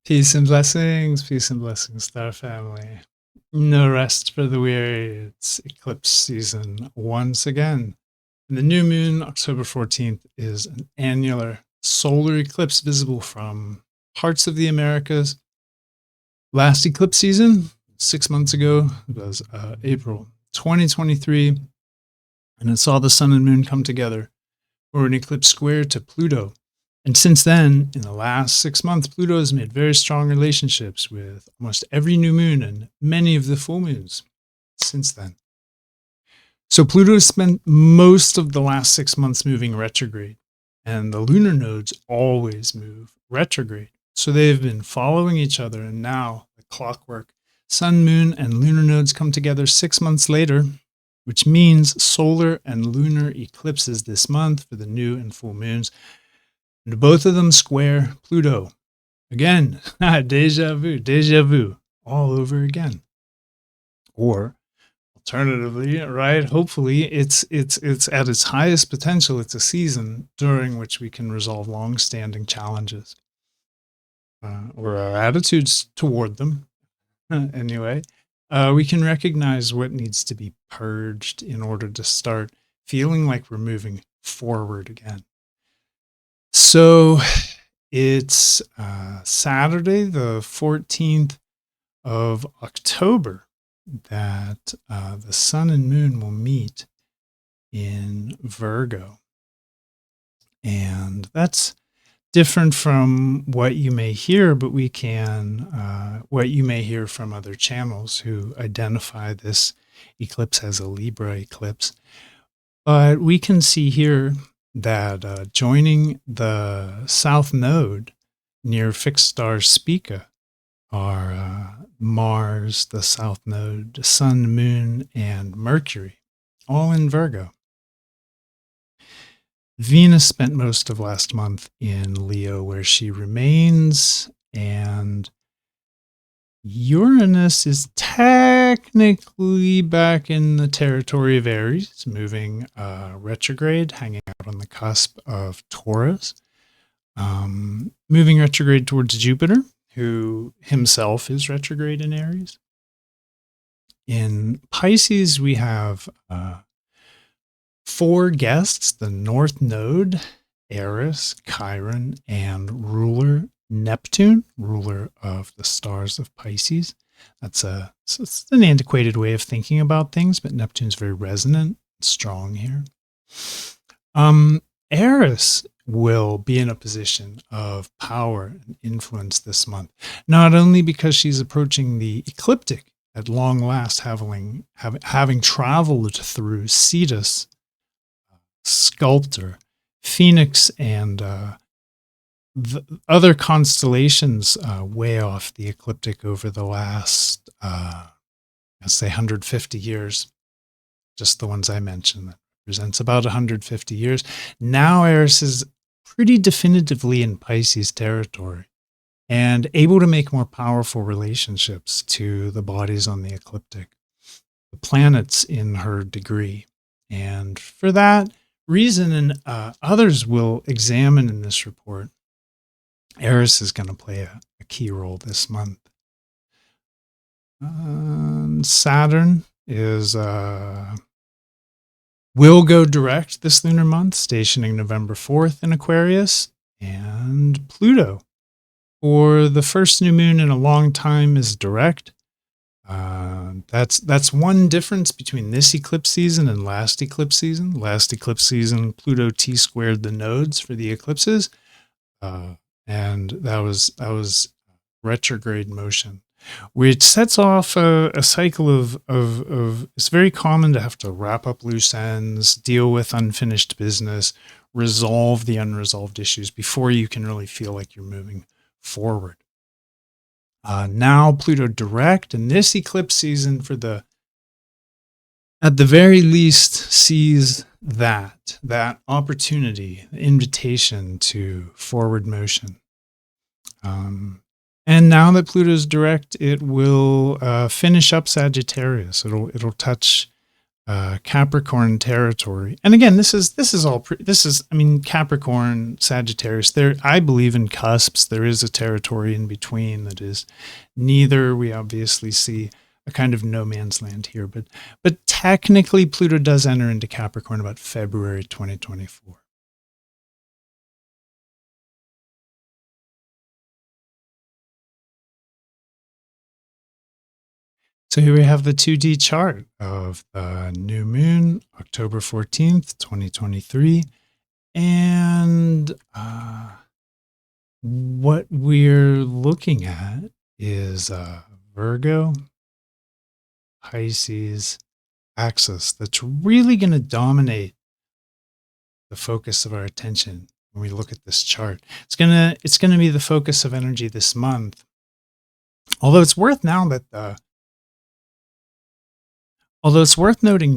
Peace and blessings, Star Family. No rest for the weary. It's eclipse season once again. And the new moon, October 14th, is an annular solar eclipse visible from parts of the Americas. Last eclipse season, 6 months ago, was April 2023, and it saw the sun and moon come together for an eclipse square to Pluto. And since then, in the last 6 months, Pluto has made very strong relationships with almost every new moon and many of the full moons since then. So Pluto has spent most of the last 6 months moving retrograde, and the lunar nodes always move retrograde. So they've been following each other, and now the clockwork, sun, moon, and lunar nodes come together 6 months later, which means solar and lunar eclipses this month for the new and full moons. And both of them square Pluto. Again, deja vu, all over again. Or alternatively, right, hopefully it's at its highest potential. It's a season during which we can resolve long-standing challenges. Or our attitudes toward them, anyway. We can recognize what needs to be purged in order to start feeling like we're moving forward again. So it's Saturday, the 14th of October, that the sun and moon will meet in Virgo. And that's different from what you may hear, but we can, what you may hear from other channels who identify this eclipse as a Libra eclipse. But we can see here that joining the south node near fixed star Spica are Mars, the south node, Sun, Moon, and Mercury, all in Virgo. Venus spent most of last month in Leo, where she remains, and Uranus is technically back in the territory of Aries, moving retrograde, hanging out on the cusp of Taurus, moving retrograde towards Jupiter, who himself is retrograde in Aries. In Pisces, we have 4 guests: the North Node, Eris, Chiron, and ruler Neptune, ruler of the stars of Pisces. It's an antiquated way of thinking about things, but Neptune's very resonant, strong here. Eris will be in a position of power and influence this month, not only because she's approaching the ecliptic at long last, having traveled through Cetus, Sculptor, Phoenix, and the other constellations way off the ecliptic over the last, let's say 150 years, just the ones I mentioned. That represents about 150 years. Now Eris is pretty definitively in Pisces territory and able to make more powerful relationships to the bodies on the ecliptic, the planets in her degree. And for that reason, and others will examine in this report, Eris is going to play a key role this month. Saturn is will go direct this lunar month, stationing November 4th in Aquarius, and Pluto, for the first new moon in a long time, is direct. That's one difference between this eclipse season and last eclipse season. Last eclipse season, Pluto T-squared the nodes for the eclipses, and that was retrograde motion, which sets off a cycle of it's very common to have to wrap up loose ends, deal with unfinished business, resolve the unresolved issues before you can really feel like you're moving forward. Now Pluto direct, and this eclipse season at the very least sees that opportunity, the invitation to forward motion. And now that Pluto's direct, it will finish up Sagittarius. It'll touch Capricorn territory. And again, this is all I mean, Capricorn, Sagittarius, there, I believe in cusps. There is a territory in between that is neither. We obviously see a kind of no man's land here, but technically Pluto does enter into Capricorn about February 2024. So here we have the 2D chart of the new moon, October 14th, 2023. And what we're looking at is Virgo, Pisces axis that's really going to dominate the focus of our attention when we look at this chart. It's gonna be the focus of energy this month. Although it's worth noting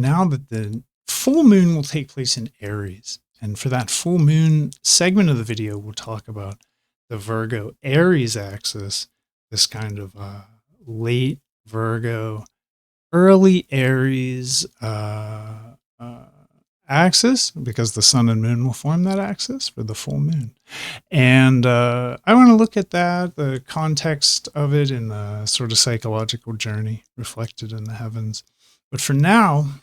now that the full moon will take place in Aries. And for that full moon segment of the video, we'll talk about the Virgo Aries axis, this kind of late Virgo, early Aries axis, because the sun and moon will form that axis for the full moon. And I want to look at that, the context of it in the sort of psychological journey reflected in the heavens. But for now,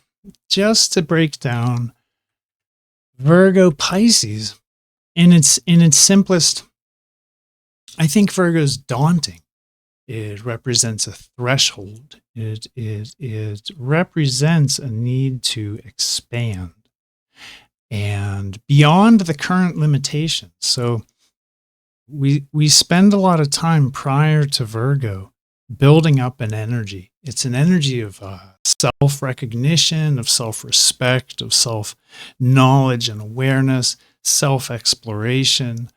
just to break down Virgo Pisces in its simplest, I think Virgo's daunting. It represents a threshold. It represents a need to expand and beyond the current limitations. So we spend a lot of time prior to Virgo building up an energy. It's an energy of self-recognition, of self-respect, of self-knowledge and awareness, self-exploration.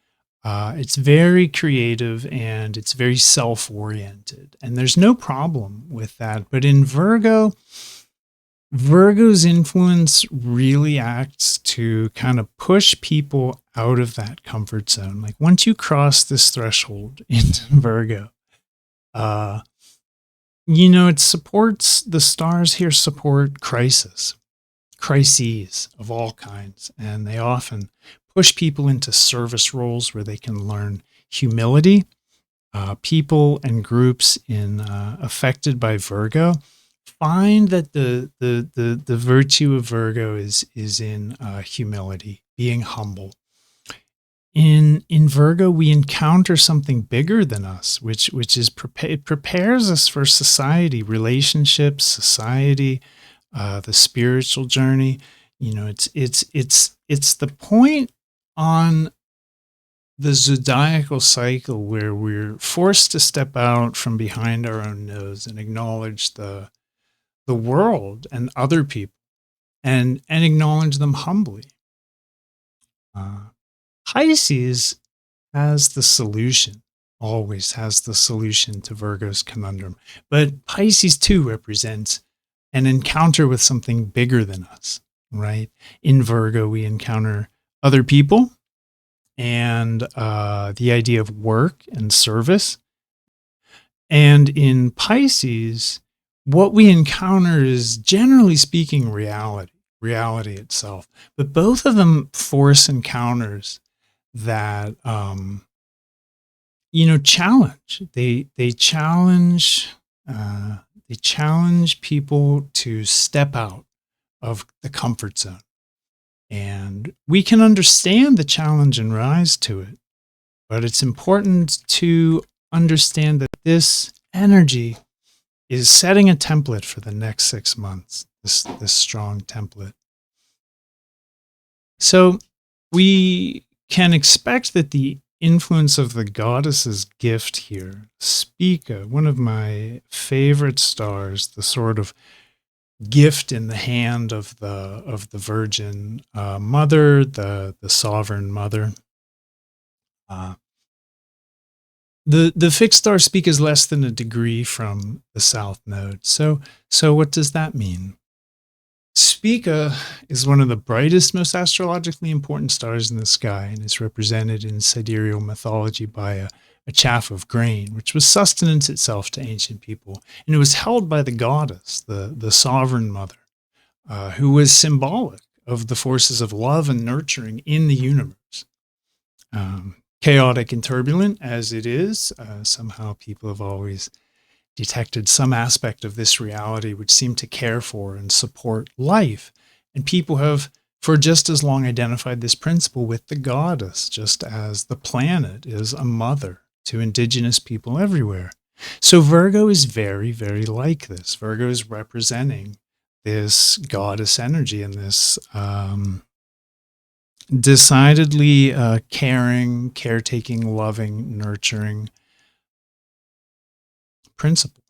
It's very creative and it's very self-oriented. And there's no problem with that. But in Virgo, Virgo's influence really acts to kind of push people out of that comfort zone. Like once you cross this threshold into Virgo, it supports, the stars here support crises of all kinds. And they often push people into service roles where they can learn humility. People and groups affected by Virgo find that the virtue of Virgo is in humility, being humble. In Virgo, we encounter something bigger than us, which prepares us for society, relationships, society, the spiritual journey. It's the point on the zodiacal cycle where we're forced to step out from behind our own nose and acknowledge the world and other people, and acknowledge them humbly. Pisces has the solution, always has the solution to Virgo's conundrum. But Pisces too represents an encounter with something bigger than us, right? In Virgo, we encounter other people and the idea of work and service. And in Pisces, what we encounter is, generally speaking, reality itself. But both of them force encounters that challenge. They challenge people to step out of the comfort zone. And we can understand the challenge and rise to it. But it's important to understand that this energy is setting a template for the next 6 months, this strong template. So we can expect that the influence of the goddess's gift here, Spica, one of my favorite stars, the sort of gift in the hand of the Virgin Mother, the sovereign mother. The fixed star Spica is less than a degree from the south node. So what does that mean? Spica is one of the brightest, most astrologically important stars in the sky, and is represented in sidereal mythology by a chaff of grain, which was sustenance itself to ancient people. And it was held by the goddess, the sovereign mother. who was symbolic of the forces of love and nurturing in the universe. Chaotic and turbulent as it is, somehow people have always detected some aspect of this reality which seemed to care for and support life. And people have, for just as long, identified this principle with the goddess, just as the planet is a mother to indigenous people everywhere. So Virgo is very, very like this. Virgo is representing this goddess energy and this decidedly caring, caretaking, loving, nurturing principle.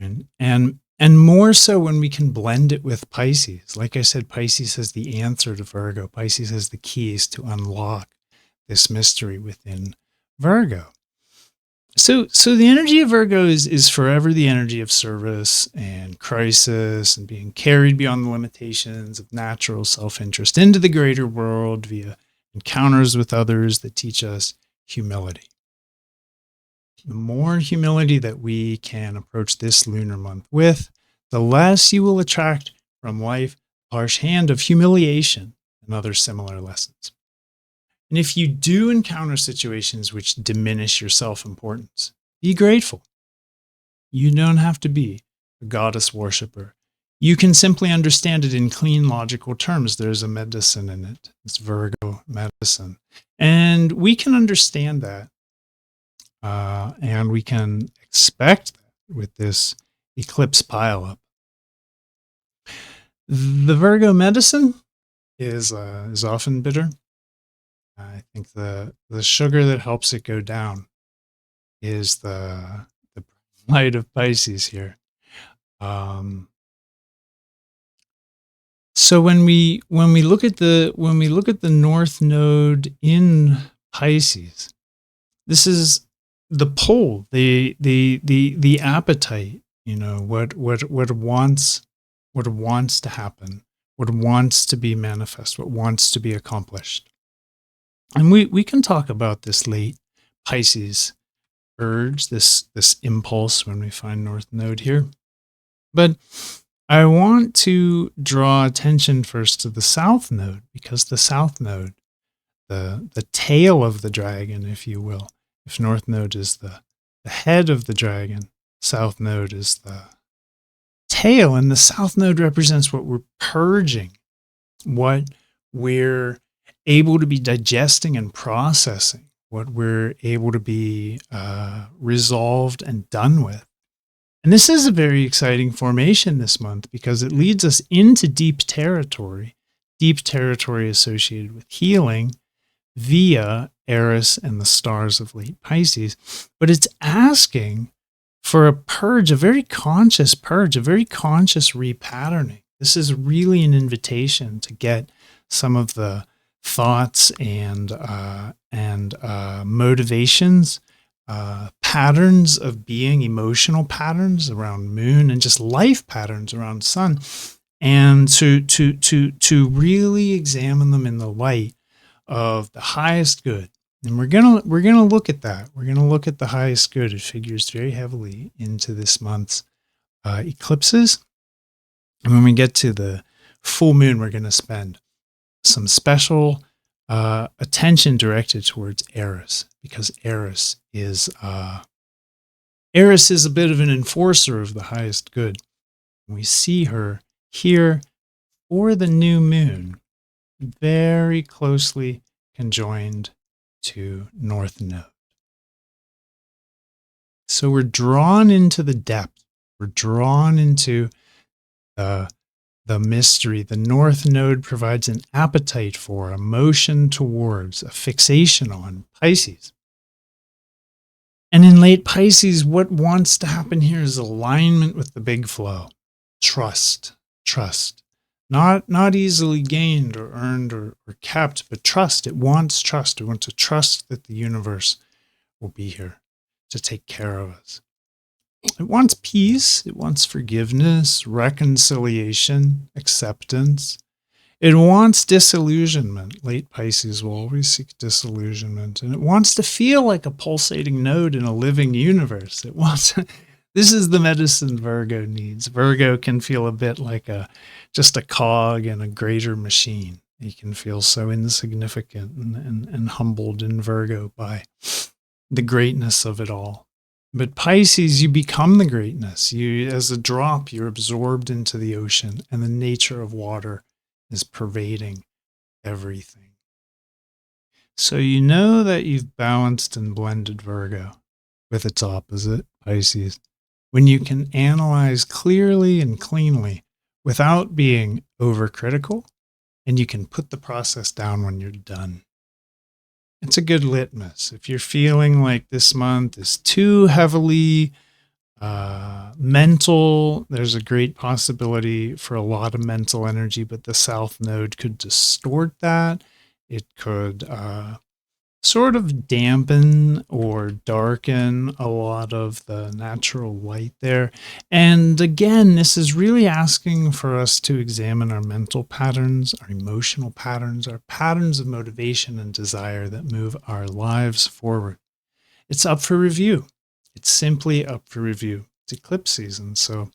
And more so when we can blend it with Pisces. Like I said, Pisces has the answer to Virgo. Pisces has the keys to unlock this mystery within Virgo. So the energy of Virgo is forever the energy of service and crisis and being carried beyond the limitations of natural self-interest into the greater world via encounters with others that teach us humility. The more humility that we can approach this lunar month with, the less you will attract from life the harsh hand of humiliation and other similar lessons. And if you do encounter situations which diminish your self-importance, be grateful. You don't have to be a goddess worshiper. You can simply understand it in clean, logical terms. There's a medicine in it. It's Virgo medicine. And we can understand that. And we can expect that with this eclipse pileup. The Virgo medicine is often bitter. I think the sugar that helps it go down is the light of Pisces here. So when we look at the North Node in Pisces, this is the pull, the appetite. You know what wants to happen, what wants to be manifest, what wants to be accomplished. And we can talk about this late Pisces urge, this impulse when we find North Node here. But I want to draw attention first to the South Node, because the South Node, the tail of the dragon, if you will, if North Node is the head of the dragon, South Node is the tail, and the South Node represents what we're purging, what we're able to be digesting and processing, what we're able to be resolved and done with. And this is a very exciting formation this month because it leads us into deep territory associated with healing via Eris and the stars of late Pisces. But it's asking for a purge, a very conscious purge, a very conscious repatterning. This is really an invitation to get some of the thoughts and motivations, patterns of being, emotional patterns around moon, and just life patterns around sun, and to really examine them in the light of the highest good. And we're gonna look at that. We're gonna look at the highest good. It figures very heavily into this month's eclipses. And when we get to the full moon, we're gonna spend some special attention directed towards Eris, because Eris is a bit of an enforcer of the highest good. We see her here for the new moon, very closely conjoined to North Node. So we're drawn into the depth. We're drawn into the mystery. The North Node provides an appetite for, a motion towards, a fixation on Pisces. And in late Pisces, what wants to happen here is alignment with the big flow. Trust. Not easily gained or earned or kept, but trust. It wants trust. It wants to trust that the universe will be here to take care of us. It wants peace. It wants forgiveness, reconciliation, acceptance. It wants disillusionment. Late Pisces will always seek disillusionment. And it wants to feel like a pulsating node in a living universe. It wants This is the medicine Virgo needs. Virgo can feel a bit like just a cog in a greater machine. He can feel so insignificant and humbled in Virgo by the greatness of it all. But Pisces, you become the greatness. You, as a drop, you're absorbed into the ocean, and the nature of water is pervading everything. So you know that you've balanced and blended Virgo with its opposite, Pisces, when you can analyze clearly and cleanly without being overcritical, and you can put the process down when you're done. It's a good litmus. If you're feeling like this month is too heavily mental, there's a great possibility for a lot of mental energy, but the South Node could distort that. It could sort of dampen or darken a lot of the natural light there. And again, this is really asking for us to examine our mental patterns, our emotional patterns, our patterns of motivation and desire that move our lives forward. It's up for review. It's simply up for review. It's eclipse season, so.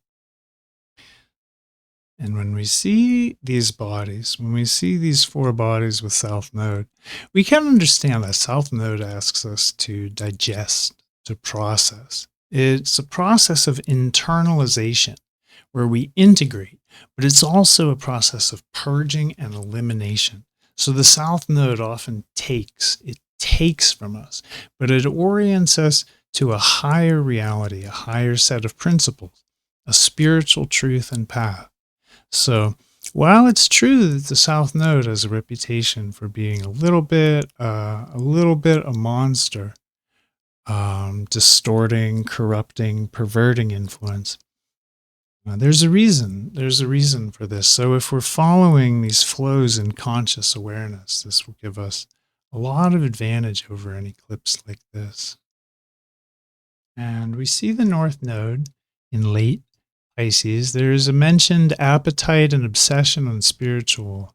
And when we see these bodies, when we see these four bodies with South Node, we can understand that South Node asks us to digest, to process. It's a process of internalization where we integrate, but it's also a process of purging and elimination. So the South Node often takes from us, but it orients us to a higher reality, a higher set of principles, a spiritual truth and path. So while it's true that the South Node has a reputation for being a little bit a monster, distorting, corrupting, perverting influence, there's a reason. There's a reason for this. So if we're following these flows in conscious awareness, this will give us a lot of advantage over an eclipse like this. And we see the North Node in late Pisces. There is a mentioned appetite and obsession on spiritual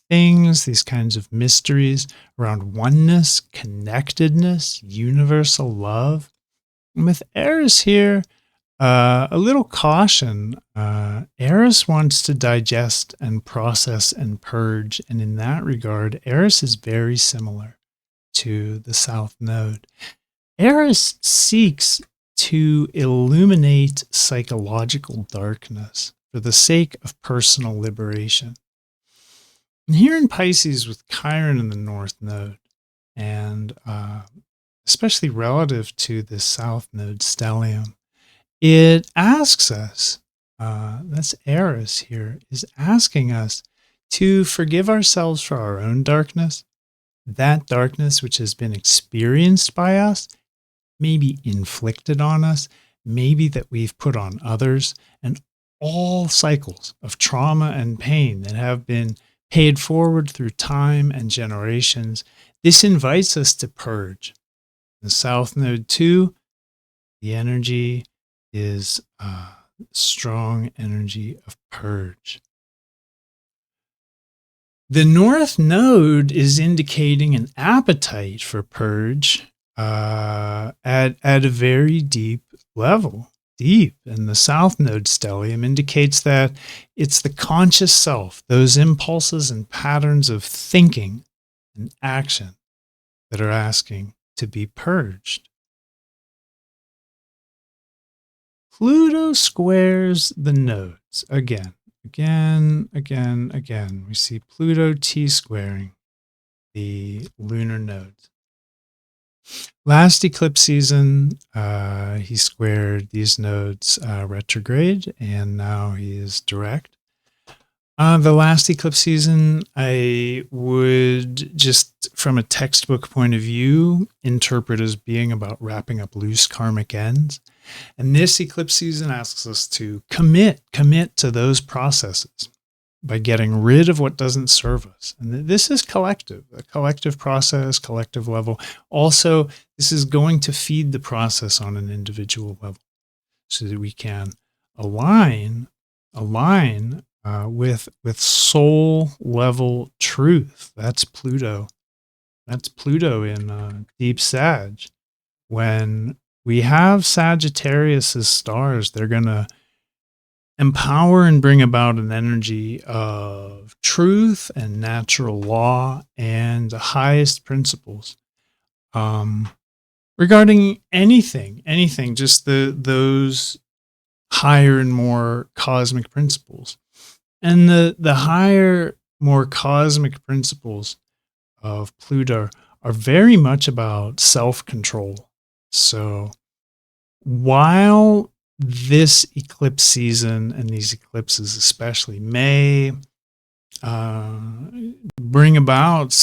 things, these kinds of mysteries around oneness, connectedness, universal love. And with Eris here, a little caution. Eris wants to digest and process and purge. And in that regard, Eris is very similar to the South Node. Eris seeks to illuminate psychological darkness for the sake of personal liberation. And here in Pisces with Chiron in the North Node, and especially relative to the South Node stellium, it asks us, that's Eris here, is asking us to forgive ourselves for our own darkness, that darkness which has been experienced by us, maybe inflicted on us, maybe that we've put on others, and all cycles of trauma and pain that have been paid forward through time and generations. This invites us to purge. The South Node 2, the energy is strong energy of purge. The North Node is indicating an appetite for purge at a very deep level. And the South Node stellium indicates that it's the conscious self, those impulses and patterns of thinking and action that are asking to be purged. Pluto squares the nodes again. We see Pluto T-squaring the lunar nodes. Last eclipse season, he squared these nodes retrograde, and now he is direct. The last eclipse season, I would just, from a textbook point of view, interpret as being about wrapping up loose karmic ends. And this eclipse season asks us to commit to those processes by getting rid of what doesn't serve us. And this is collective, a collective process, collective level. Also, this is going to feed the process on an individual level so that we can align with soul level truth. That's Pluto. That's Pluto in deep Sag. When We have Sagittarius as stars. They're going to empower and bring about an energy of truth and natural law and the highest principles. Regarding anything, just those higher and more cosmic principles. And the higher, more cosmic principles of Pluto are very much about self-control. So while this eclipse season and these eclipses especially may bring about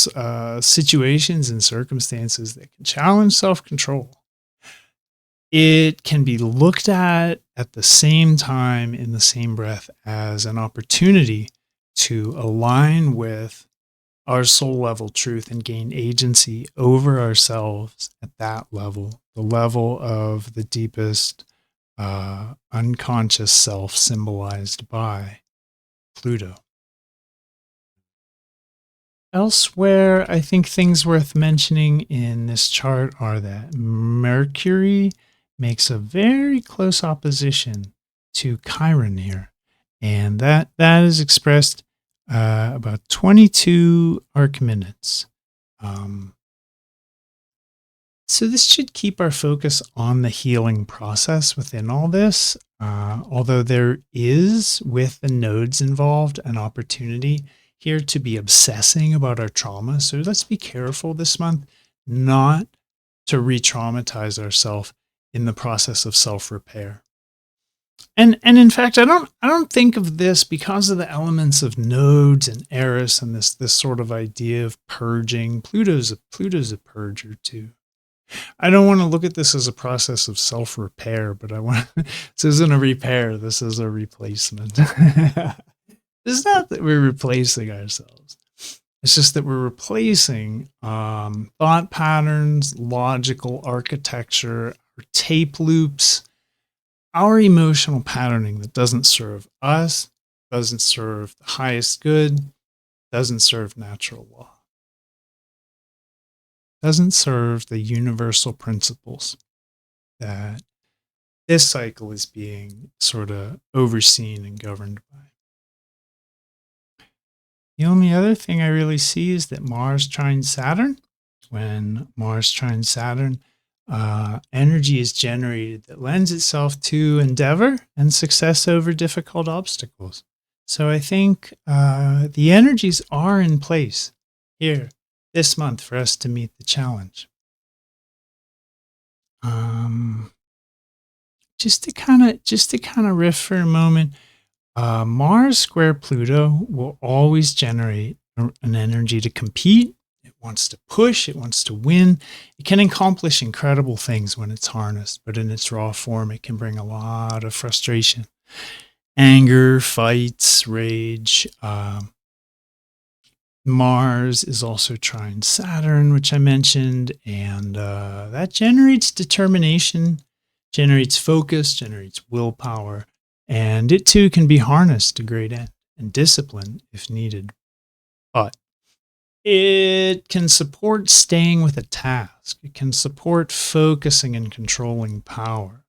situations and circumstances that can challenge self-control, it can be looked at the same time, in the same breath, as an opportunity to align with our soul level truth and gain agency over ourselves at that level, the level of the deepest unconscious self symbolized by Pluto. Elsewhere, I think things worth mentioning in this chart are that Mercury makes a very close opposition to Chiron here. And that is expressed about 22 arc minutes. So this should keep our focus on the healing process within all this, although there is, with the nodes involved, an opportunity here to be obsessing about our trauma. So let's be careful this month not to re-traumatize ourselves in the process of self-repair. And in fact, I don't think of this because of the elements of nodes and Eris and this sort of idea of purging. Pluto's a purger too. I don't want to look at this as a process of self-repair, but this isn't a repair. This is a replacement. It's not that we're replacing ourselves. It's just that we're replacing thought patterns, logical architecture, our tape loops, our emotional patterning that doesn't serve us, doesn't serve the highest good, doesn't serve natural law, doesn't serve the universal principles that this cycle is being sort of overseen and governed by. The only other thing I really see is that Mars trines Saturn. When Mars trines Saturn, energy is generated that lends itself to endeavor and success over difficult obstacles. So I think the energies are in place here this month for us to meet the challenge. Just to kind of riff for a moment, Mars square Pluto will always generate an energy to compete. It wants to push. It wants to win. It can accomplish incredible things when it's harnessed, but in its raw form, it can bring a lot of frustration, anger, fights, rage. Mars is also trine Saturn, which I mentioned, and that generates determination, generates focus, generates willpower. And it too can be harnessed to great end and discipline if needed. But it can support staying with a task. It can support focusing and controlling power.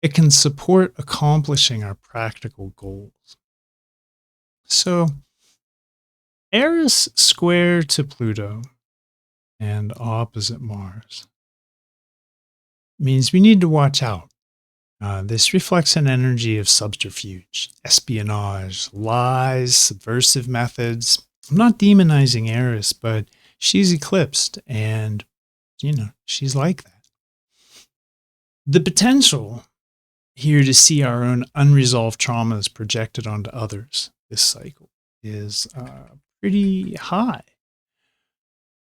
It can support accomplishing our practical goals. So Eris square to Pluto and opposite Mars means we need to watch out. This reflects an energy of subterfuge, espionage, lies, subversive methods. I'm not demonizing Eris, but she's eclipsed and, she's like that. The potential here to see our own unresolved traumas projected onto others this cycle is pretty high.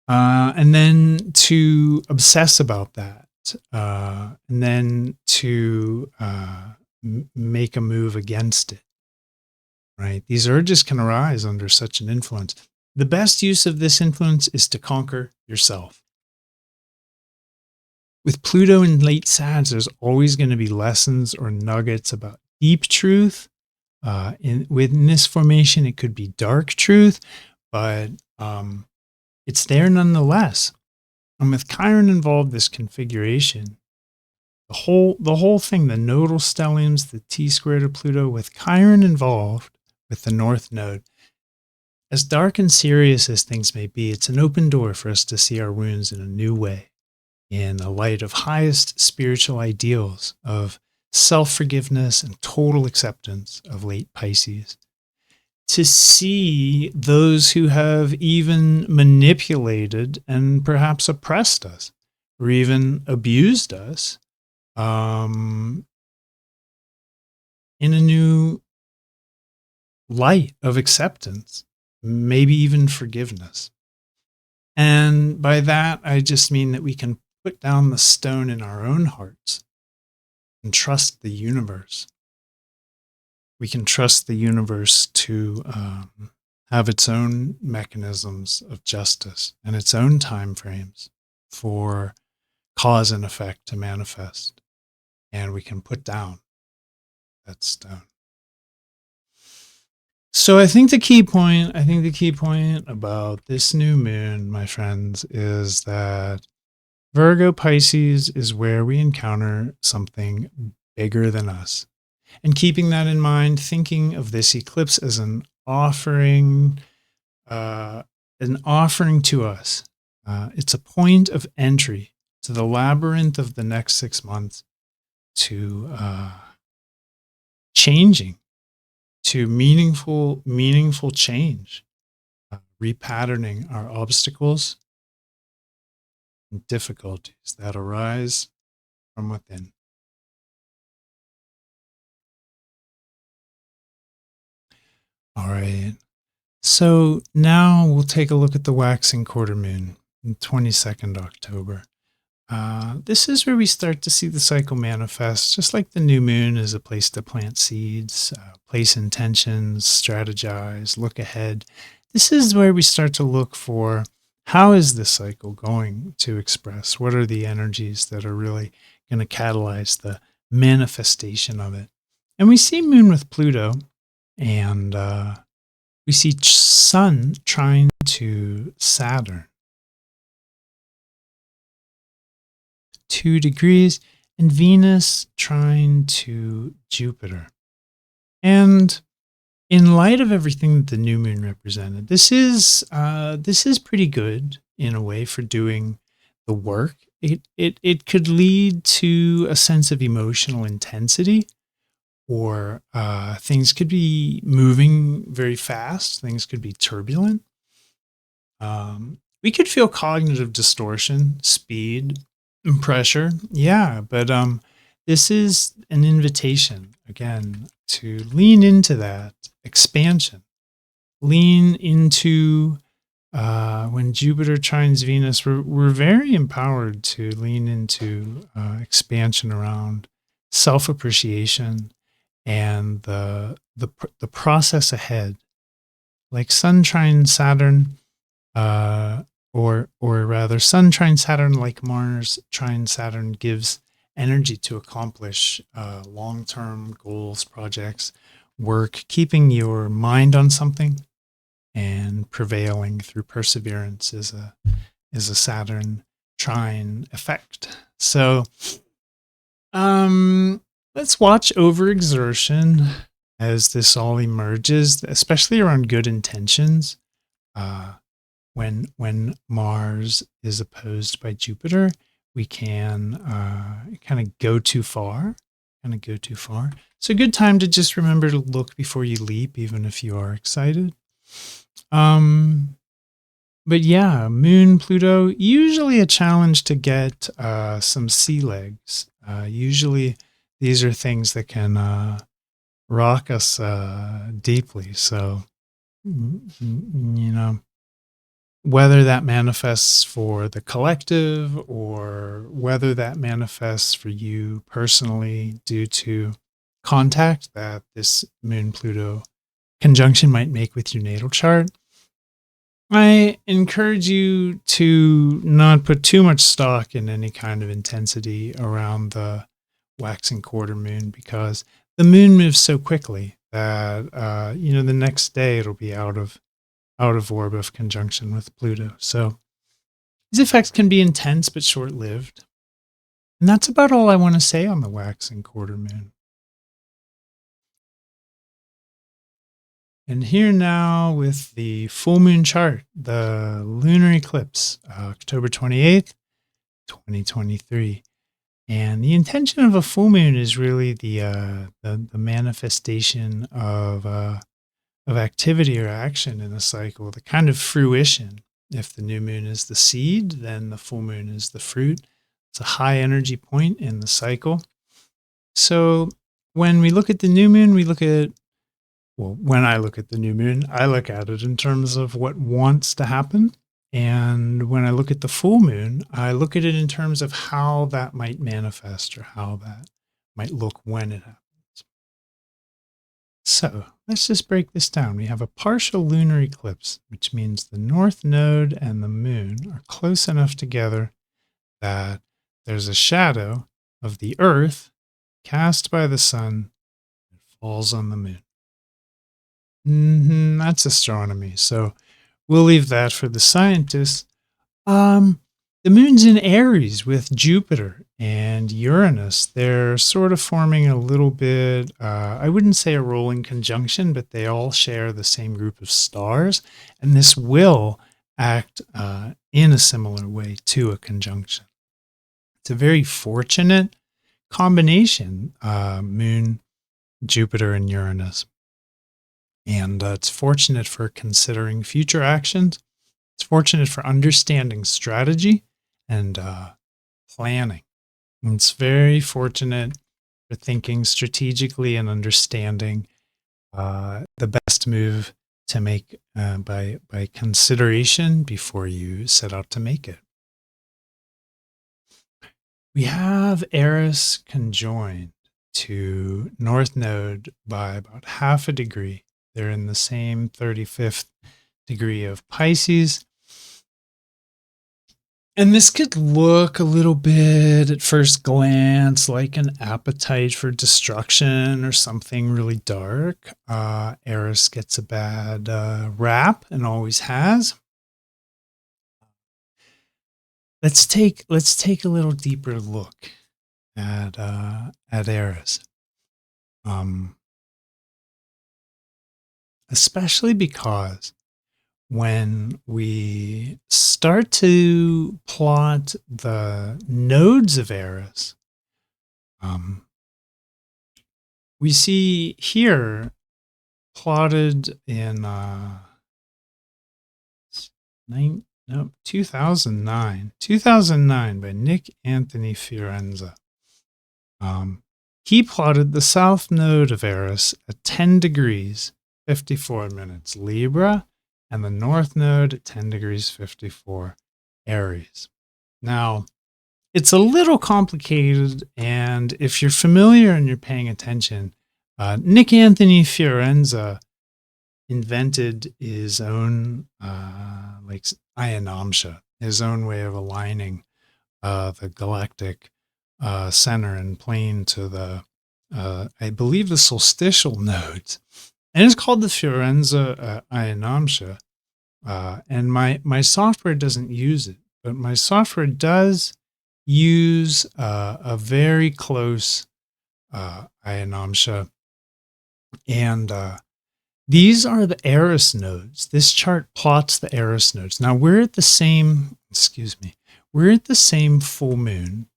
And then to obsess about that. And then to make a move against it, right? These urges can arise under such an influence. The best use of this influence is to conquer yourself. With Pluto in late Sag, there's always going to be lessons or nuggets about deep truth. Within this formation, it could be dark truth, but it's there nonetheless. And with Chiron involved, this configuration The whole thing, the nodal stelliums, the T-squared of Pluto with Chiron involved with the North Node. As dark and serious as things may be, it's an open door for us to see our wounds in a new way, in the light of highest spiritual ideals of self-forgiveness and total acceptance of late Pisces. To see those who have even manipulated and perhaps oppressed us or even abused us in a new light of acceptance, maybe even forgiveness. And by that, I just mean that we can put down the stone in our own hearts and trust the universe. We can trust the universe to have its own mechanisms of justice and its own time frames for cause and effect to manifest. And we can put down that stone. So I think the key point about this new moon, my friends, is that Virgo Pisces is where we encounter something bigger than us. And keeping that in mind, thinking of this eclipse as an offering to us. It's a point of entry to the labyrinth of the next 6 months, to changing, to meaningful change, repatterning our obstacles and difficulties that arise from within. All right. So now we'll take a look at the waxing quarter moon on 22nd October. This is where we start to see the cycle manifest. Just like the new moon is a place to plant seeds, place intentions, strategize, look ahead. This is where we start to look for, how is this cycle going to express? What are the energies that are really going to catalyze the manifestation of it? And we see moon with Pluto, and we see Sun trying to Saturn, 2 degrees, and Venus trying to Jupiter. And in light of everything that the new moon represented, this is pretty good in a way for doing the work. It could lead to a sense of emotional intensity, or things could be moving very fast. Things could be turbulent. We could feel cognitive distortion, speed, and pressure. Yeah, but this is an invitation, again, to lean into that expansion. Lean into, when Jupiter trines Venus, we're very empowered to lean into expansion around self-appreciation and the process ahead. Like Sun trine Saturn, or rather Sun trine Saturn, like Mars trine Saturn, gives energy to accomplish long-term goals, projects, work, keeping your mind on something and prevailing through perseverance is a Saturn trine effect. So let's watch overexertion as this all emerges, especially around good intentions. When Mars is opposed by Jupiter, we can kind of go too far. So a good time to just remember to look before you leap, even if you are excited. But yeah, Moon, Pluto, usually a challenge to get some sea legs. Usually these are things that can rock us deeply. So, whether that manifests for the collective or whether that manifests for you personally due to contact that this Moon-Pluto conjunction might make with your natal chart, I encourage you to not put too much stock in any kind of intensity around the waxing quarter moon, because the moon moves so quickly that the next day it'll be out of orb of conjunction with Pluto. So these effects can be intense but short-lived. And that's about all I want to say on the waxing quarter moon. And here now with the full moon chart, the lunar eclipse, October 28th, 2023. And the intention of a full moon is really the manifestation of activity or action in a cycle, the kind of fruition. If the new moon is the seed, then the full moon is the fruit. It's a high energy point in the cycle. So when we look at the new moon, when I look at the new moon, I look at it in terms of what wants to happen. And when I look at the full moon, I look at it in terms of how that might manifest or how that might look when it happens. So let's just break this down. We have a partial lunar eclipse, which means the north node and the moon are close enough together that there's a shadow of the earth cast by the sun that falls on the moon. That's astronomy. So we'll leave that for the scientists. The moon's in Aries with Jupiter and Uranus. They're sort of forming a little bit, I wouldn't say a rolling conjunction, but they all share the same group of stars. And this will act in a similar way to a conjunction. It's a very fortunate combination, Moon, Jupiter, and Uranus. And it's fortunate for considering future actions. It's fortunate for understanding strategy and planning. And it's very fortunate for thinking strategically and understanding the best move to make by consideration before you set out to make it. We have Eris conjoined to North Node by about half a degree. They're in the same 35th degree of Pisces. And this could look a little bit at first glance like an appetite for destruction or something really dark. Eris gets a bad rap and always has. Let's take a little deeper look at Eris. Especially because when we start to plot the nodes of Eris, we see here plotted in 2009 by Nick Anthony Fiorenza. He plotted the south node of Eris at 10 degrees 54 minutes Libra, and the north node at 10 degrees 54 Aries. Now, it's a little complicated, and if you're familiar and you're paying attention, Nick Anthony Fiorenza invented his own ionamsha, his own way of aligning the galactic center and plane to the, I believe, the solstitial nodes. And it's called the Fiorenza ionamsha. And my software doesn't use it, but my software does use a very close ionamsha. And these are the Eris nodes. This chart plots the Eris nodes. Now we're at the same full moon,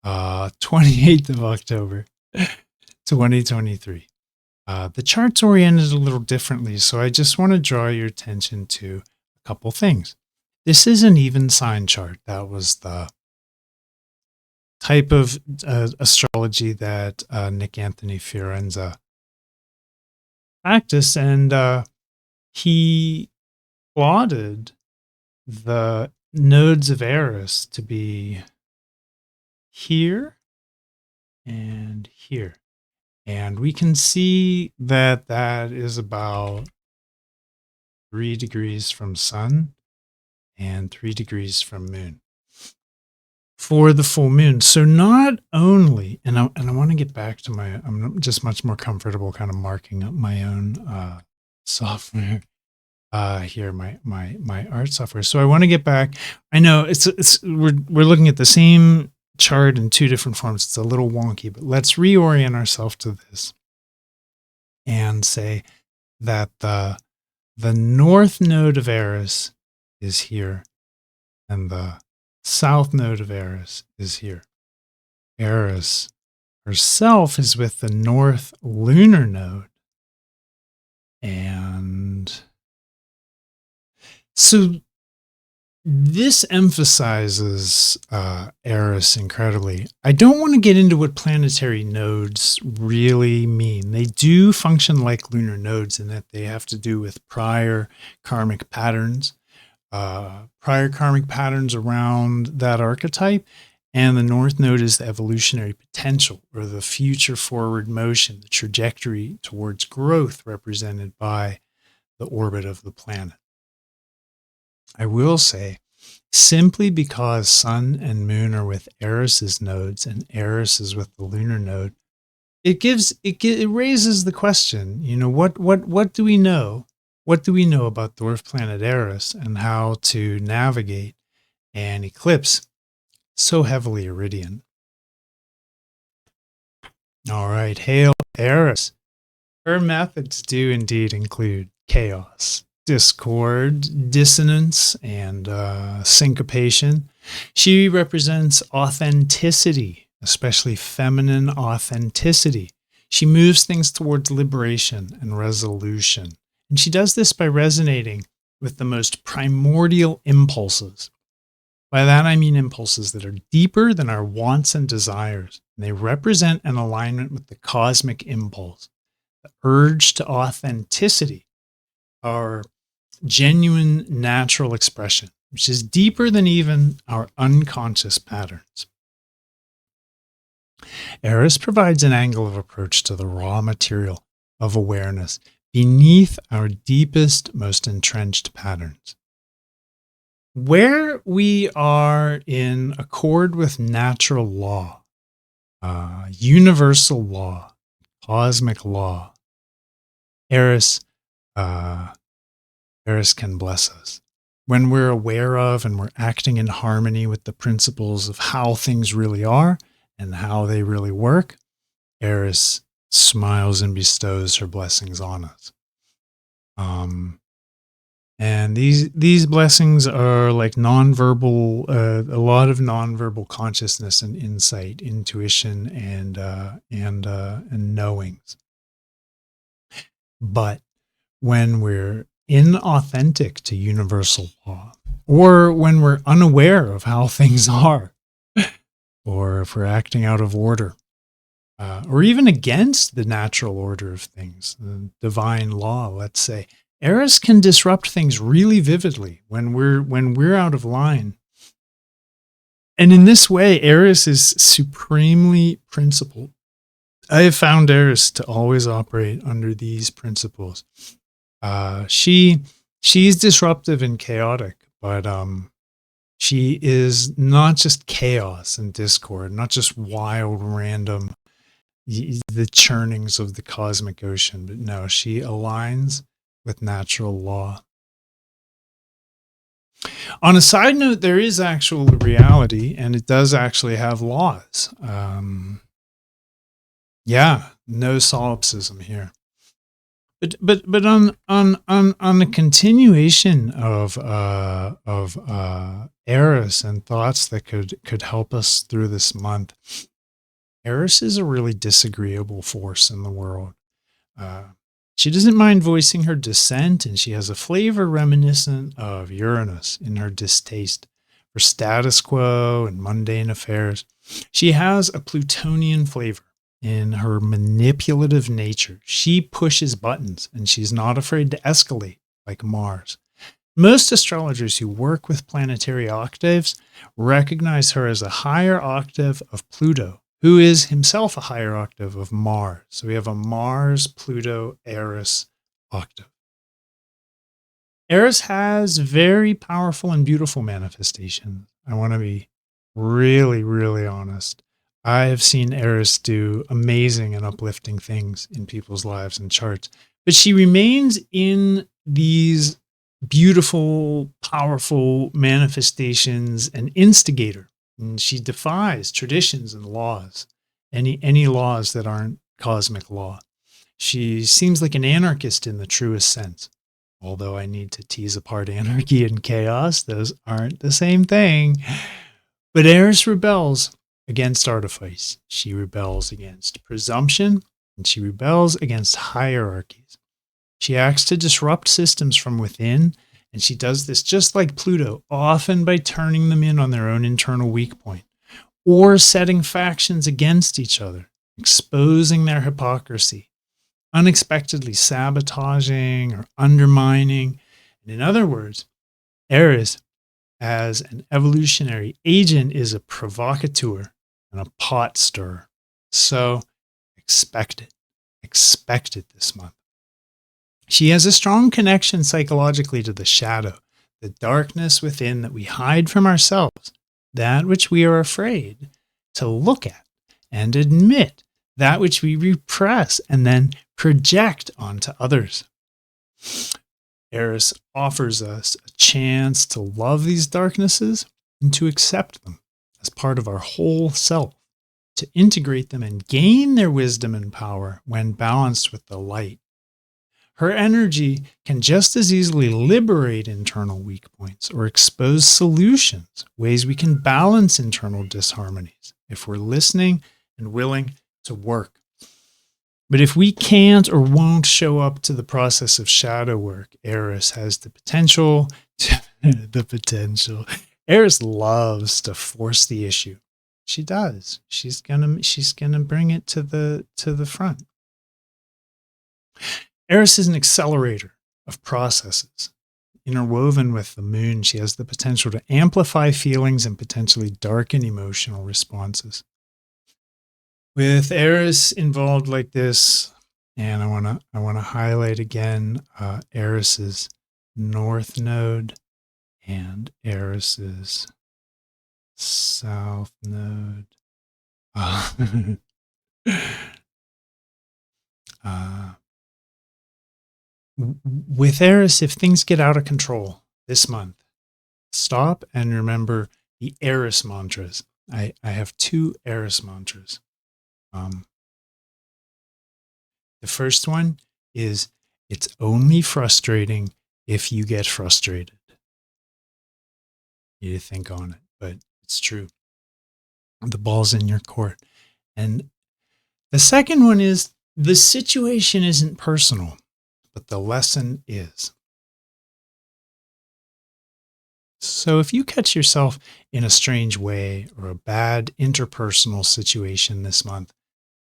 28th of October, 2023. The chart's oriented a little differently, so I just want to draw your attention to a couple things. This is an even sign chart. That was the type of astrology that Nick Anthony Fiorenza practiced, and he plotted the nodes of Eris to be here and here. And we can see that that is about 3 degrees from sun and 3 degrees from moon for the full moon. So not only, and I want to get back to I'm just much more comfortable kind of marking up my own software here, my art software. So I want to get back. I know we're looking at the same chart in two different forms. It's a little wonky, but let's reorient ourselves to this and say that the north node of Eris is here and the south node of Eris is here. Eris herself is with the north lunar node. And so this emphasizes Eris incredibly. I don't want to get into what planetary nodes really mean. They do function like lunar nodes in that they have to do with prior karmic patterns around that archetype. And the north node is the evolutionary potential or the future forward motion, the trajectory towards growth represented by the orbit of the planet. I will say, simply because Sun and Moon are with Eris's nodes and Eris is with the lunar node, it raises the question, what do we know? What do we know about dwarf planet Eris and how to navigate an eclipse so heavily iridian? All right, hail Eris. Her methods do indeed include chaos, discord, dissonance, and syncopation. She represents authenticity, especially feminine authenticity. She moves things towards liberation and resolution. And she does this by resonating with the most primordial impulses. By that, I mean impulses that are deeper than our wants and desires. And they represent an alignment with the cosmic impulse, the urge to authenticity, our genuine natural expression, which is deeper than even our unconscious patterns. Eris provides an angle of approach to the raw material of awareness beneath our deepest, most entrenched patterns. Where we are in accord with natural law, universal law, cosmic law, Eris can bless us. When we're aware of and we're acting in harmony with the principles of how things really are and how they really work, Eris smiles and bestows her blessings on us. And these blessings are like nonverbal, a lot of nonverbal consciousness and insight, intuition, and knowings. But when we're inauthentic to universal law, or when we're unaware of how things are, or if we're acting out of order, or even against the natural order of things, the divine law, let's say, Eris can disrupt things really vividly when we're out of line. And in this way, Eris is supremely principled. I have found Eris to always operate under these principles. She's disruptive and chaotic, but she is not just chaos and discord, not just wild, random, the churnings of the cosmic ocean, but no, she aligns with natural law. On a side note, there is actual reality, and it does actually have laws. No solipsism here. But on the continuation of Eris and thoughts that could help us through this month, Eris is a really disagreeable force in the world. She doesn't mind voicing her dissent, and she has a flavor reminiscent of Uranus in her distaste for status quo and mundane affairs. She has a Plutonian flavor in her manipulative nature. She pushes buttons, and she's not afraid to escalate like Mars. Most astrologers who work with planetary octaves recognize her as a higher octave of Pluto, who is himself a higher octave of Mars. So we have a Mars, Pluto, Eris octave. Eris has very powerful and beautiful manifestations. I want to be really, really honest. I have seen Eris do amazing and uplifting things in people's lives and charts, but she remains in these beautiful, powerful manifestations an instigator And she defies traditions and laws, any laws that aren't cosmic law. She seems like an anarchist in the truest sense. Although I need to tease apart anarchy and chaos, those aren't the same thing. But Eris rebels against artifice. She rebels against presumption, and she rebels against hierarchies. She acts to disrupt systems from within, and she does this just like Pluto, often by turning them in on their own internal weak point, or setting factions against each other, exposing their hypocrisy, unexpectedly sabotaging or undermining. And in other words, Eris, as an evolutionary agent, is a provocateur and a pot stirrer. So expect it. Expect it this month. She has a strong connection psychologically to the shadow, the darkness within that we hide from ourselves, that which we are afraid to look at and admit, that which we repress and then project onto others. Eris offers us a chance to love these darknesses and to accept them as part of our whole self, to integrate them and gain their wisdom and power when balanced with the light. Her energy can just as easily liberate internal weak points or expose solutions, ways we can balance internal disharmonies if we're listening and willing to work. But if we can't or won't show up to the process of shadow work, Eris has the potential. Eris loves to force the issue. She does. She's gonna bring it to the front. Eris is an accelerator of processes. Interwoven with the moon, she has the potential to amplify feelings and potentially darken emotional responses. With Eris involved like this, and I want to highlight again Eris's north node and Eris's south node. With Eris, if things get out of control this month, stop and remember the Eris mantras. I have 2 Eris mantras. The first one is, it's only frustrating if you get frustrated. You need to think on it, but it's true. The ball's in your court. And the second one is, the situation isn't personal, but the lesson is. So if you catch yourself in a strange way or a bad interpersonal situation this month,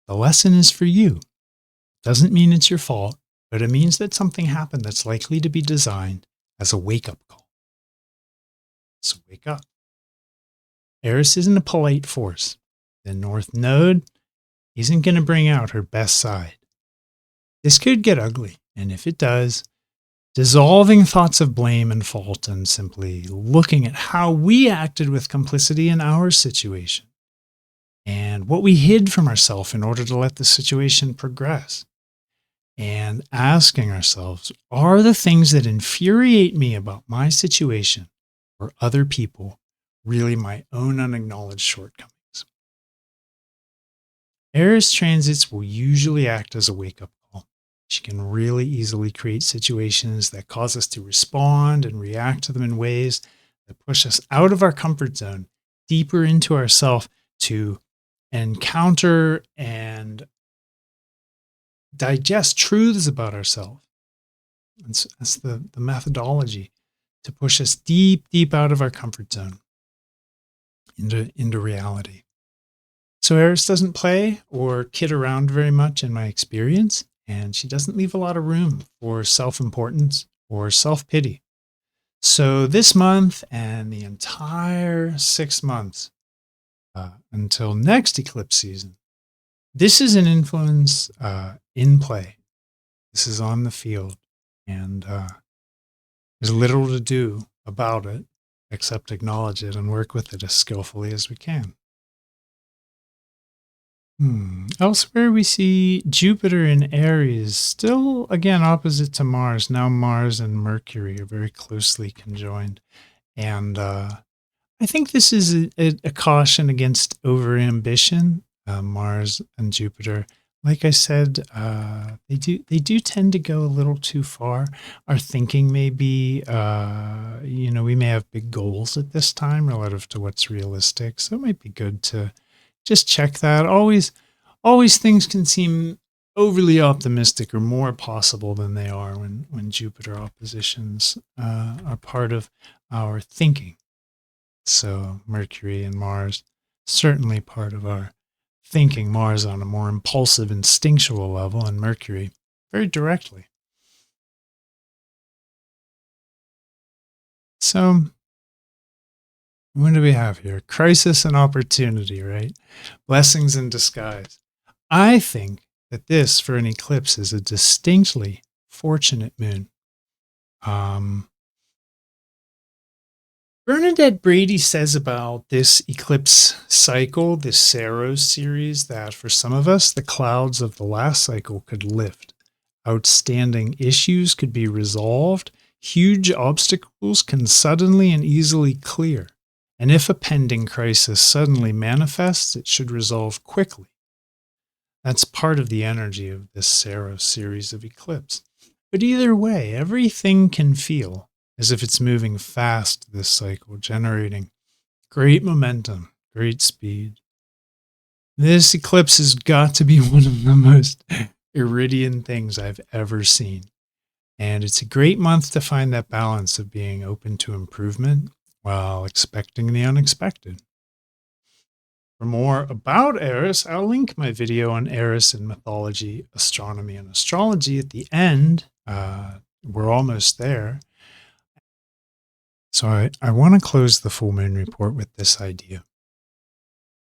the lesson is for you. Doesn't mean it's your fault, but it means that something happened that's likely to be designed as a wake-up call. So wake up. Eris isn't a polite force. The North Node isn't going to bring out her best side. This could get ugly, and if it does, dissolving thoughts of blame and fault and simply looking at how we acted with complicity in our situation and what we hid from ourselves in order to let the situation progress. And asking ourselves, are the things that infuriate me about my situation or other people really my own unacknowledged shortcomings? Eris transits will usually act as a wake-up call. She can really easily create situations that cause us to respond and react to them in ways that push us out of our comfort zone, deeper into ourself, to encounter and digest truths about ourselves. That's the methodology, to push us deep, deep out of our comfort zone into reality. So Eris doesn't play or kid around very much in my experience, and she doesn't leave a lot of room for self-importance or self-pity. So this month and the entire 6 months until next eclipse season, this is an influence in play. This is on the field, and there's little to do about it except acknowledge it and work with it as skillfully as we can. Elsewhere, we see Jupiter in Aries, still again opposite to Mars. Now Mars and Mercury are very closely conjoined. And I think this is a caution against overambition. Mars and Jupiter, like I said, they do tend to go a little too far. Our thinking may be, we may have big goals at this time relative to what's realistic. So it might be good to just check that. Always things can seem overly optimistic or more possible than they are when Jupiter oppositions are part of our thinking. So Mercury and Mars, certainly part of our thinking. Mars on a more impulsive, instinctual level, and Mercury very directly. So what do we have here? Crisis and opportunity, right? Blessings in disguise. I think that this, for an eclipse, is a distinctly fortunate moon. Bernadette Brady says about this eclipse cycle, this Saros series, that for some of us, the clouds of the last cycle could lift. Outstanding issues could be resolved. Huge obstacles can suddenly and easily clear. And if a pending crisis suddenly manifests, it should resolve quickly. That's part of the energy of this Saros series of eclipse. But either way, everything can feel as if it's moving fast this cycle, generating great momentum, great speed. This eclipse has got to be one of the most iridian things I've ever seen. And it's a great month to find that balance of being open to improvement while expecting the unexpected. For more about Eris, I'll link my video on Eris in mythology, astronomy, and astrology at the end. We're almost there. So I want to close the full moon report with this idea.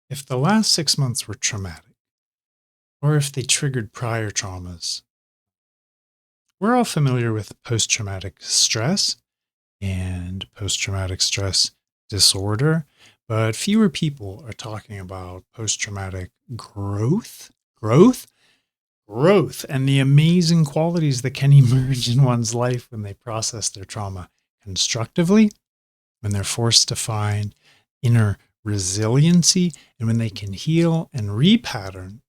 If the last 6 months were traumatic, or if they triggered prior traumas, we're all familiar with post-traumatic stress and post-traumatic stress disorder, but fewer people are talking about post-traumatic growth, and the amazing qualities that can emerge in one's life when they process their trauma constructively, when they're forced to find inner resiliency, and when they can heal and repattern.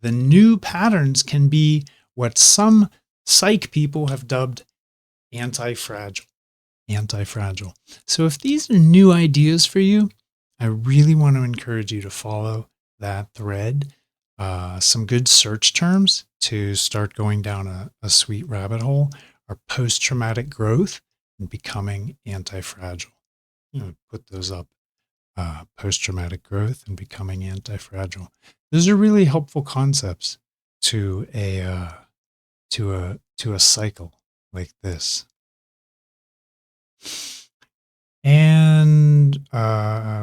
The new patterns can be what some psych people have dubbed anti-fragile. So if these are new ideas for you, I really want to encourage you to follow that thread. Some good search terms to start going down a sweet rabbit hole are post-traumatic growth and becoming anti-fragile. Put those up. Post-traumatic growth and becoming anti-fragile. Those are really helpful concepts to a cycle like this. And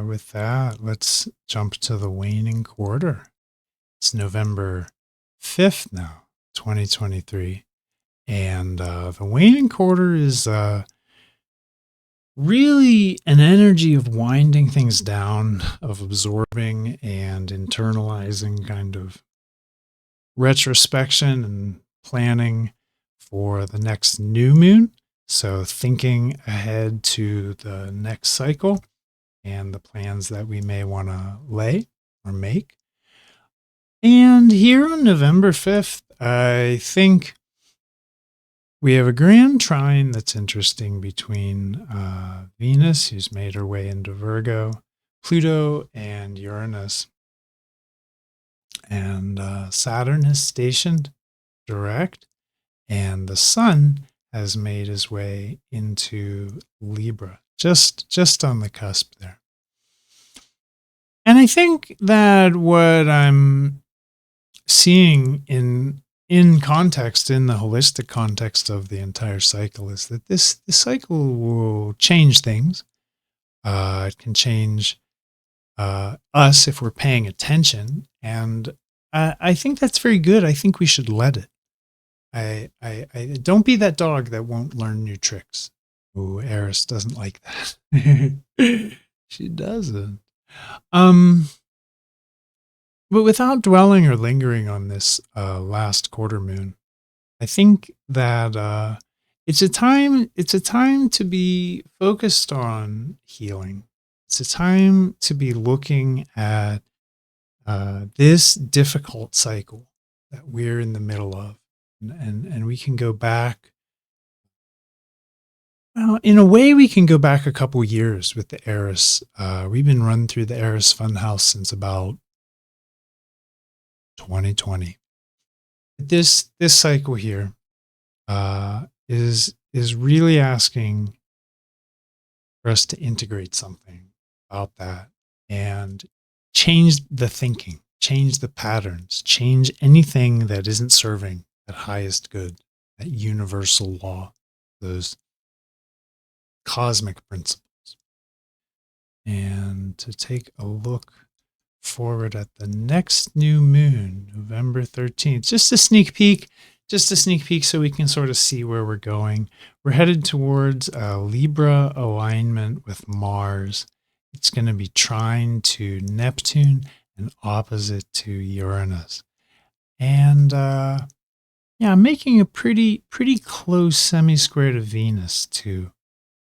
with that, let's jump to the waning quarter. It's November 5th now, 2023. And the waning quarter is really an energy of winding things down, of absorbing and internalizing kind of retrospection and planning for the next new moon. So thinking ahead to the next cycle and the plans that we may want to lay or make. And here on November 5th, I think we have a grand trine that's interesting between Venus, who's made her way into Virgo, Pluto, and Uranus. And Saturn is stationed direct, and the Sun has made his way into Libra, just on the cusp there. And I think that what I'm seeing in context, in the holistic context of the entire cycle, is that this cycle will change things. It can change us if we're paying attention, and I think that's very good. I think we should let it. I don't be that dog that won't learn new tricks. Ooh, Eris doesn't like that. She doesn't. But without dwelling or lingering on this last quarter moon, I think that it's a time to be focused on healing. It's a time to be looking at this difficult cycle that we're in the middle of. And we can go back. Well, in a way, we can go back a couple years with the Eris. We've been running through the Eris Funhouse since about 2020. This cycle here is really asking for us to integrate something about that and change the thinking, change the patterns, change anything that isn't serving that highest good, that universal law, those cosmic principles. And to take a look forward at the next new moon, November 13th, just a sneak peek so we can sort of see where we're going. We're headed towards a Libra alignment with Mars. It's going to be trine to Neptune and opposite to Uranus. And yeah, making a pretty close semi-square to Venus too.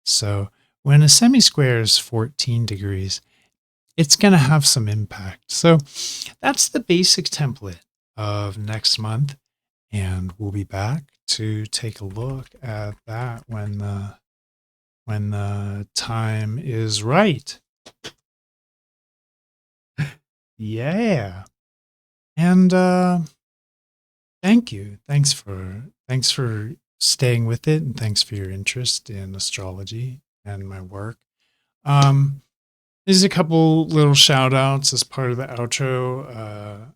So when a semi-square is 14 degrees, it's going to have some impact. So that's the basic template of next month. And we'll be back to take a look at that when the time is right. Yeah. And thank you. Thanks for staying with it, and thanks for your interest in astrology and my work. There's a couple little shout outs as part of the outro.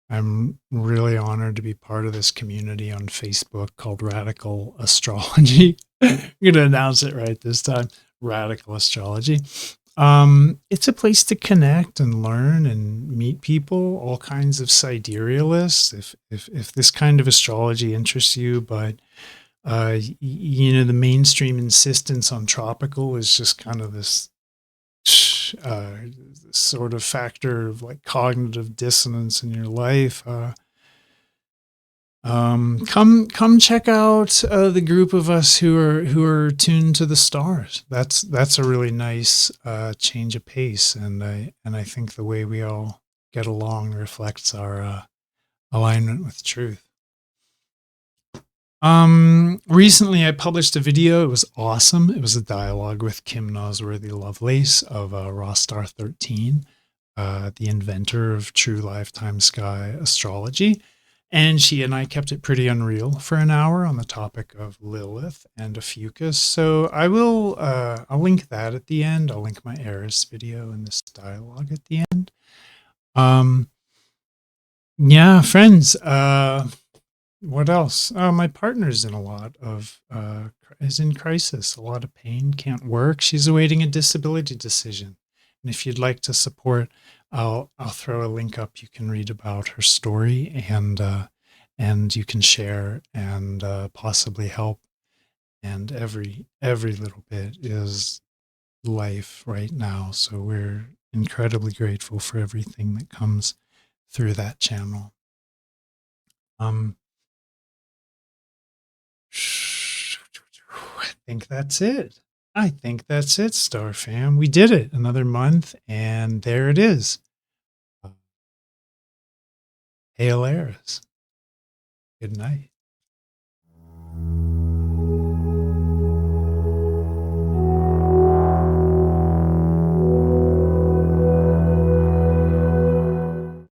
I'm really honored to be part of this community on Facebook called Radical Astrology. I'm going to announce it right this time. Radical Astrology. It's a place to connect and learn and meet people, all kinds of siderealists. If this kind of astrology interests you, but the mainstream insistence on tropical is just kind of this sort of factor of like cognitive dissonance in your life. Come check out the group of us who are tuned to the stars. That's a really nice change of pace, and I think the way we all get along reflects our alignment with truth. Recently I published a video. It was awesome. It was a dialogue with Kim Nosworthy Lovelace of Rostar 13, the inventor of True Lifetime Sky Astrology. And she and I kept it pretty unreal for an hour on the topic of Lilith and Ophiuchus. So I will, I'll link that at the end. I'll link my Eris video and this dialogue at the end. Yeah, friends, what else? My partner's in a lot of, is in crisis, a lot of pain, can't work. She's awaiting a disability decision. And if you'd like to support, I'll throw a link up. You can read about her story and you can share and possibly help. And every little bit is life right now. So we're incredibly grateful for everything that comes through that channel. I think that's it. Star Fam. We did it. Another month, and there it is. Hail Eris. Good night.